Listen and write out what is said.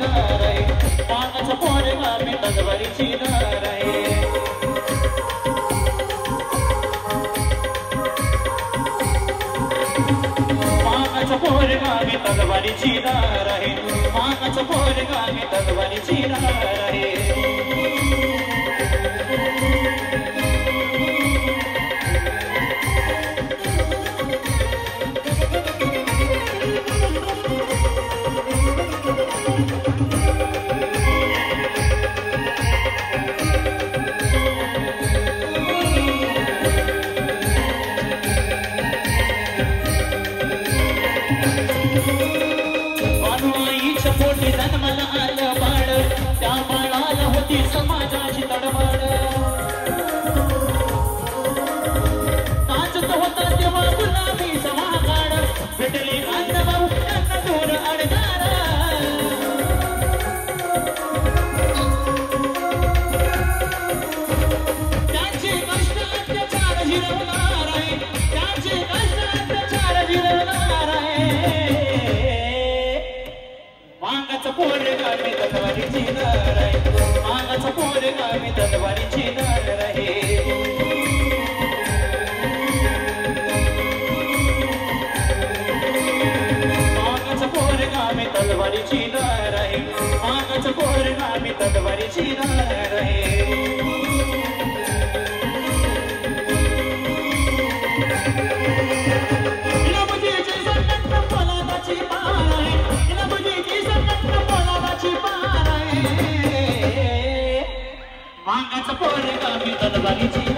दार आहे मागाचा पोरगा मी तलवारीची दार आहे मागाचा पोरगा मी तलवारीची दार आहे मागाचा पोरगा मी तलवारीची दार आहे समाजाची तडफड नाचत होता तेव्हा गुलाबी समाकाड भेटली अण्णाभाऊ त्यांना दूर अडणार त्यांचे कष्ट अत्याचार जिरवणार आहे त्यांचे कष्ट अत्याचार जिरवणार आहे मागाचा पोरगा मी तलवारीची दार आहे मागाचा पोरगा मी तलवारीची दार आहे मागाचा पोरगा मी तलवारीची दार आहे मागाचा पोरगा मी तलवारीची दार आहे लबुजीची संकट पोलादाची पार आहे लबुजीची संकट पोलादाची पार आहे मागाचा पोरगा मी तलवारीची